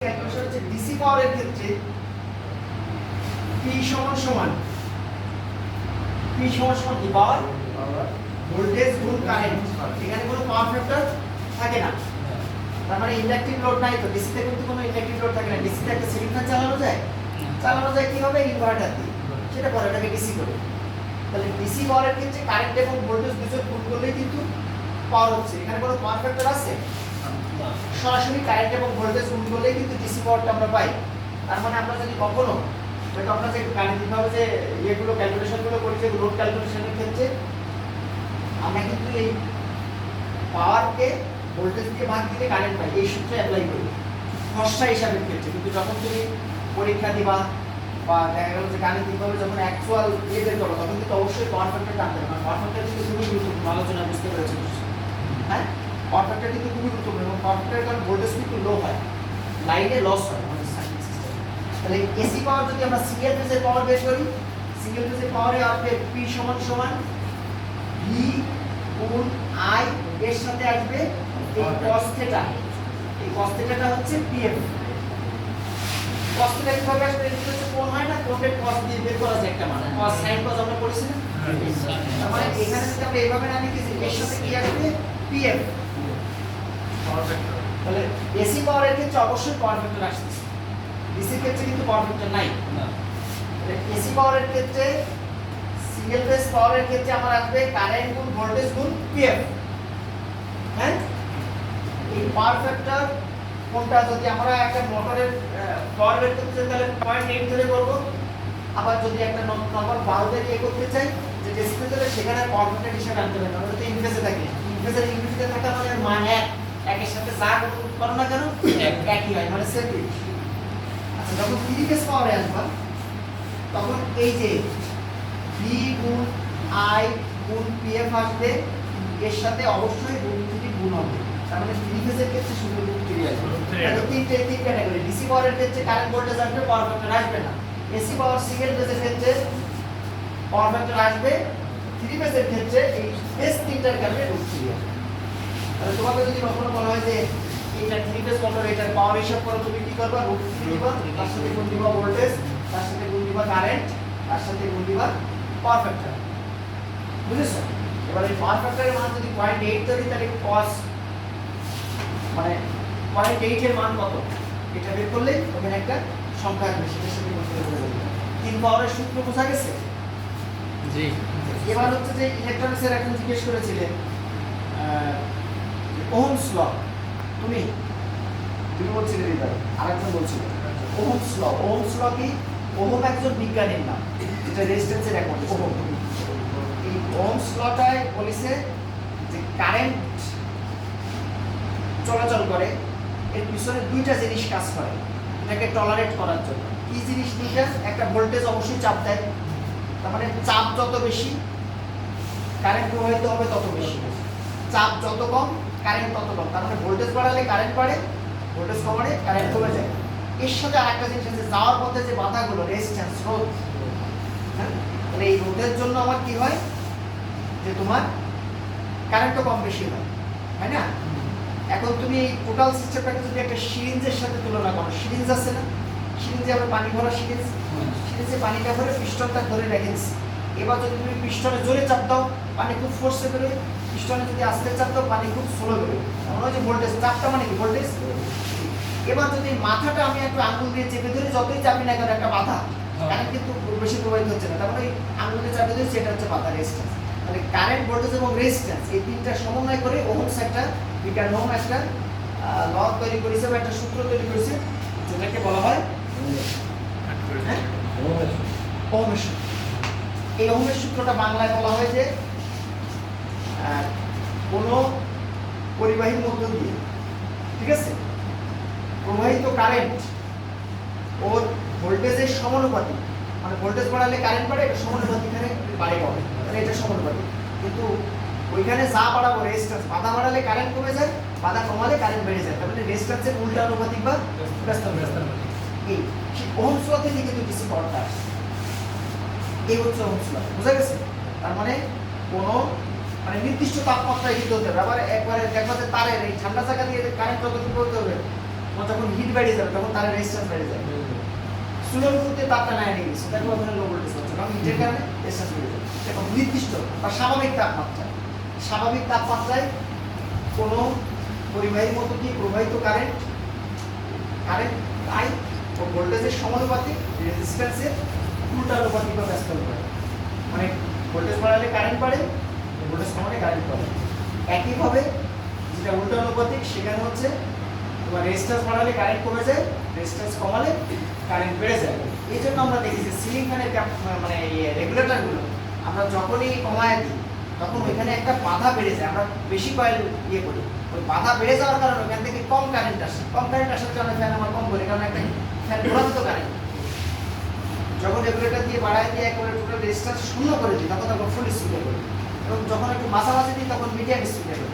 Calculation হচ্ছে DC পাওয়ারের ক্ষেত্রে P সমান সমান কি পাওয়ার ভোল্টেজ গুণ কারেন্ট। এখানে কোনো পাওয়ার ফ্যাক্টর থাকে না, তার মানে ইন্ডাকটিভ লোড নাই। তো ডিসিতে কিন্তু কোনো ইন্ডাকটিভ লোড থাকে না। ডিসিতে একটা সিলিং ফ্যান চালানো যায় কিভাবে? ইনভার্টার দিয়ে। সেটা পরে এটাকে ডিসি করে। তাহলে ডিসি পাওয়ারের ক্ষেত্রে কারেন্ট এবং ভোল্টেজ দুটো গুণ করলেই কিন্তু পাওয়ার হচ্ছে। এখানে কোনো পাওয়ার ফ্যাক্টর আছে? সরাসরি কারেন্ট এবং ভোল্টেজ গুণ করলেই কিন্তু ডিসি পাওয়ারটা আমরা পাই। তার মানে আমরা যদি কখনো হয়তো আমরা যে গাণিতিকভাবে যে এগুলো ক্যালকুলেশনগুলো করি, যে লোড ক্যালকুলেশনের ক্ষেত্রে আমরা কিন্তু এই পাওয়ারকে ভোল্টেজ দিয়ে ভাগ দিলে কারেন্ট পাই, এই সূত্রে অ্যাপ্লাই করি খসড়া হিসাবের ক্ষেত্রে। কিন্তু যখন তুমি পরীক্ষা দিবা বা দেখা গেল যে গাণিতিকভাবে যখন অ্যাকচুয়াল ইয়ে বের করো, তখন কিন্তু অবশ্যই পাওয়ার ফ্যাক্টর টানতে হবে। কারণ পাওয়ার ফ্যাক্টর কিন্তু খুবই গুরুত্বপূর্ণ, আলোচনা বুঝতে পেরেছো? হ্যাঁ, পাওয়ার ফ্যাক্টর কিন্তু খুবই গুরুত্বপূর্ণ এবং পাওয়ার ফ্যাক্টরের কারণে ভোল্টেজ কিন্তু লো হয়, লাইনে লস হয় আমাদের সার্কিট সিস্টেম। তাহলে এসি পাওয়ার যদি আমরা সিঙ্গেল ফেজের পাওয়ার বের করি, সিঙ্গেল ফেজের পাওয়ারে আসবে P সমান সমান V গুণ I, এর সাথে আসবে এই cos থিটা। এই cos থিটাটা হচ্ছে PF। cos থিটা কিভাবে আসবে? এটা হচ্ছে কোণ হয় না, কোণের cos দিয়ে বের করা যায় একটা মান। cos sin cos আমরা পড়েছি না? তার মানে এখানে যদি আমরা এইভাবে না লিখি, এর সাথে কি আসবে? PF। তাহলে এসি পাওয়ারের ক্ষেত্রে অবশ্যই পাওয়ার ফ্যাক্টর আসছে, ডিসির ক্ষেত্রে কিন্তু পাওয়ার ফ্যাক্টর নাই। এসি পাওয়ারের ক্ষেত্রে, সিঙ্গেল ফেজ পাওয়ারের ক্ষেত্রে আমার আসবে কারেন্ট গুণ ভোল্টেজ গুণ পিএফ। হ্যাঁ, এই পাওয়ার ফ্যাক্টর কোনটা? যদি আমরা একটা মোটরের পাওয়ার বের করতে চাই তাহলে 0.8 ধরে করব। আবার যদি একটা নরমাল বাল্বের ইয়ে করতে চাই যে ডিসিতে, তাহলে সেখানে পাওয়ার ফ্যাক্টর হিসাবে আনতে হবে। আমরা যদি ইনফেজে থাকি, ইনফেজের ইউনিটিতে থাকা মানে মান একের সাথে যা করো না কেন একই হয়, মানে সেম। আচ্ছা, যখন থ্রি ফেজ পাওয়ারে আসবা তখন এই যে V গুণ I গুণ PF আসবে, এর সাথে অবশ্যই √3 গুণ হবে। তার মানে থ্রি ফেজের ক্ষেত্রে শুধু √3 আসবে। তাহলে তিন ক্যাটাগরি। ডিসি পাওয়ারের ক্ষেত্রে কারেন্ট ভোল্টেজ আসবে, পাওয়ার ফ্যাক্টর আসবে না। এসি পাওয়ার সিঙ্গেল ফেজের ক্ষেত্রে পাওয়ার ফ্যাক্টর আসবে, থ্রি ফেজের ক্ষেত্রে এই ফেজ তিনটার কারণে √3 আসবে। তাহলে তোমাকে যদি কখনো বলা হয় যে এটা থ্রি ফেজ মোটর, এটার পাওয়ার হিসাব করো, তুমি কি করবা? √3 দিবা, তার সাথে গুণ দিবা ভোল্টেজ, তার সাথে গুণ দিবা কারেন্ট, তার সাথে গুণ দিবা পাওয়ার ফ্যাক্টর। বুঝেছো? এবার এই পাওয়ার ফ্যাক্টরের মান যদি 0.8 ধরি, তাহলে cos মানে 0.8 এর মান কত এটা বের করলে ওখানে একটা সংখ্যা আসবে, সেটার সাথে গুণ করে বলে দেব। তিন পাওয়ারের সূত্র বোঝা গেছে? জি। এবার হচ্ছে যে ইলেকট্রনিক্সের একজন জিজ্ঞেস করেছিলেন ওহমস ল। তুমি বলছিলে এবার, আরেকজন বলছিল ওহমস ল। ওহমস ল কি? ওহম একজন বিজ্ঞানীর নাম, যেটা রেজিস্ট্যান্সের একমাত্র ওহম। এই ওহমস লটায় বলেছে যে কারেন্ট চলাচল করে, এর পিছনে দুইটা জিনিস কাজ করে এটাকে টলারেট করার জন্য। কি জিনিস দুইটা? একটা ভোল্টেজ অবশ্যই চাপ দেয়, তার মানে চাপ যত বেশি কারেন্ট প্রবাহিত হবে তত বেশি, চাপ যত কম কারেন্ট তত কম। তার মানে ভোল্টেজ বাড়ালে কারেন্ট বাড়ে, ভোল্টেজ কমালে কারেন্ট কমে যায়। এর সাথে আরেকটা জিনিস আছে, যাওয়ার পথে যে বাধাগুলো, রেজিস্ট্যান্স, রোধ। হ্যাঁ, তাহলে এই রোধের জন্য আমার কি হয়? যে তোমার কারেন্টও কম বেশি হয়, তাই না? এখন তুমি এই টোটাল সিস্টেমটাকে যদি একটা সিরিঞ্জের সাথে তুলনা করো, সিরিঞ্জ আছে না? সিরিঞ্জে আমরা পানি ভরা সিরিঞ্জ, সিরিঞ্জে পানিটা ভরে পিস্টনটা ধরে রেখেছি। এবার যদি তুমি পিস্টনে জোরে চাপ দাও, পানি খুব ফোর্সে বেরোয়। পিস্টনে যদি আস্তে চাপ দাও, পানি খুব স্লো বেরোয়। মনে হয় যে ভোল্টেজ, চাপটা মানে কি? ভোল্টেজ। এবার যদি মাথাটা আমি একটু আঙুল দিয়ে চেপে ধরি, যতই চাপি না কেন একটা বাধা, কারেন্ট কিন্তু বেশি প্রবাহিত হচ্ছে না। তার মানে আঙুল দিয়ে চাপে ধরি, সেটা হচ্ছে বাধা, রেজিস্ট্যান্স। তাহলে কারেন্ট, ভোল্টেজ এবং রেজিস্ট্যান্স, এই তিনটা সমন্বয় করে ওহমস একটা বিজ্ঞান, ওহম একটা ল তৈরি করেছে বা একটা সূত্র তৈরি করেছে, যেটাকে বলা হয় ওহমের সূত্র। এই ওহমের সূত্রটা বাংলায় বলা হয় যে কোনো পরিবাহীর মধ্য দিয়ে, ঠিক আছে, প্রবাহিত কারেন্ট ওর ভোল্টেজের সমানুপাতিক, মানে ভোল্টেজ বাড়ালে কারেন্ট বাড়ে, এটা সমানুপাতিক হারে বাড়ে হবে, তাহলে এটা সমানুপাতিক। কিন্তু ওইখানে যা বাড়াবো রেজিস্ট্যান্স, বাধা বাড়ালে কারেন্ট কমে যায়, বাধা কমালে কারেন্ট বেড়ে যায়, তার মানে রেজিস্ট্যান্সের উল্টা আনুপাতিক বা ব্যস্ত আনুপাতিক। এই ওহমস ল থেকে কিন্তু ডিসি পাওয়ারটা আসে। এই হচ্ছে ওহমস ল, বুঝা গেছে? তার মানে কোনো মানে নির্দিষ্ট তাপমাত্রায় হিট হতে হবে। আবার একবারে দেখবা যে তারের এই ঠান্ডা জায়গা দিয়ে কারেন্ট যতটুকু হতে হবে তোমার যখন হিট বেড়ে যাবে তখন তার রেজিস্ট্যান্স বেড়ে যাবে। চুলের উপরে তাপটা 90 ডিগ্রি, সেটাকে ওখানে লো ভোল্টেজ হচ্ছে, কারণ হিটের কারণে রেজিস্ট্যান্স বেড়ে যাবে। এখন নির্দিষ্ট বা স্বাভাবিক তাপমাত্রায় কোনো পরিবাহীর মতো কি প্রবাহিত কারেন্ট আই ও ভোল্টেজের সমানুপাতিক রেজিস্ট্যান্সের উল্টানুপাতিকভাবে ব্যস্ত করে। মানে ভোল্টেজ বাড়ালে কারেন্ট বাড়ে, ভোল্টেজ কমালে কারেন্ট বাড়ে। একইভাবে যেটা উল্টানুপাতিক সেখানে হচ্ছে তোমার রেজিস্ট্যান্স বাড়ালে কারেন্ট কমে যায়, রেজিস্ট্যান্স কমালে কারেন্ট বেড়ে যায়। এই জন্য আমরা দেখি যে সিলিং ফ্যানের মানে রেগুলেটরগুলো আমরা যখনই কমায় দিই তখন ওইখানে একটা বাধা বেড়ে যায়, আমরা বেশি কয়েল করি, ওই বাধা বেড়ে যাওয়ার কারণে ওখান থেকে কম কারেন্ট আসার কারণে ফ্যান আমরা কম করি, কারণ একটা ফ্যান ঘোরাতে তো কারেন্ট। যখন রেগুলেটর দিয়ে বাড়ায় দিয়ে একেবারে টোটাল রেজিস্ট্যান্স শূন্য করে দিই তখন আমরা ফুল স্পিডে করি, এবং যখন একটু মাঝামাঝি দিই তখন মিডিয়াম স্পিডে করি।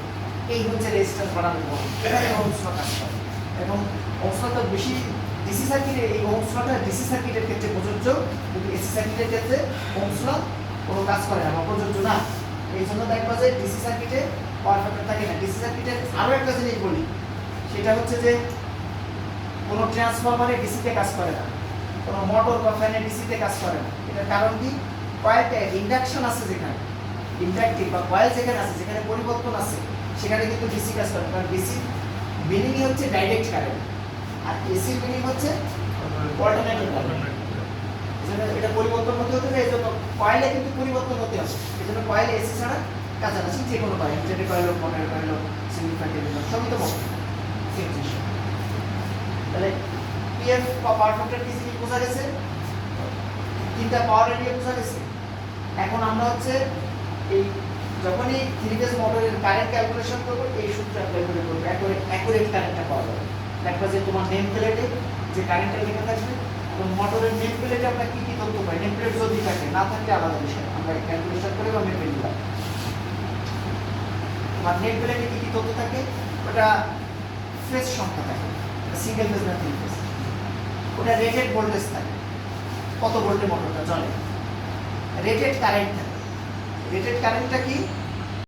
এই হচ্ছে রেজিস্ট্যান্স বাড়ানোর পদ্ধতি। এখানে ওহমস ল কাজ করে, এবং ওহমস ল তো বেশি ডিসি সার্কিটে, এই ওহমস লটা ডিসি সার্কিটের ক্ষেত্রে প্রযোজ্য, কিন্তু এসি সার্কিটের ক্ষেত্রে ওহমস ল কোনো কাজ করে না বা প্রযোজ্য না। এই জন্য দেখবা যে ডিসি সার্কিটে পাওয়ার ফ্যাক্টর থাকে না। ডিসি সার্কিটের আরও একটা জিনিস বলি, সেটা হচ্ছে যে কোনো ট্রান্সফরমারে ডিসিতে কাজ করে না, কোনো মোটর বা ফ্যানে ডিসিতে কাজ করে না। এটার কারণ কি? কয়েকটা ইন্ডাকশন আছে, যেখানে ইন্ডাকটিভ বা কয়েল যেখানে আছে, যেখানে পরিবর্তন আছে, সেখানে কিন্তু ডিসি কাজ করে। কারণ ডিসি মিনিং হচ্ছে ডাইরেক্ট কারেন্ট, আর এসি মিনিং হচ্ছে অল্টারনেটিভ কারেন্ট। এটা পরিবর্তন হতে হতে এই জন্য কয়েলে কিন্তু পরিবর্তন হতে হবে। এই জন্য কয়েলে এসি ছাড়া কাছাকাছি যে কোনো কয়েল, যেটা কয়েল হোক, মোটর কয়েল হোক, সিঙ্গেল ফ্যাক্টর সবই তো বলতে তাহলে পিএফ বা পাওয়ার ফ্যাক্টর কি জিনিস বোঝা গেছে, তিনটা পাওয়ার এরিয়া বোঝা গেছে। এখন আমরা হচ্ছে এই যখনই থ্রি ফেজ মোটরের কারেন্ট ক্যালকুলেশন করব, এই সূত্র অ্যাপ্লাই করে করব, অ্যাকুরেট কারেন্টটা পাওয়া যাবে। দেখবা যে তোমার নেম প্লেটে যে কারেন্টটা লেখা থাকবে, এবং মোটরের নেম প্লেটে আমরা কি কি তথ্য পাই, নেম প্লেট যদি থাকে, না থাকলে আলাদা বিষয়, আমরা ক্যালকুলেশন করে বা মেপে নিলাম। তোমার নেম প্লেটে কি কি তথ্য থাকে, ওটা ফেজ সংখ্যা থাকে, সিঙ্গেল ফেজ না থ্রি ফেজ, ওটা রেটেড ভোল্টেজ থাকে, কত ভোল্টে মোটরটা চলে, রেটেড কারেন্ট থাকে। রেটেড কারেন্টটা কি?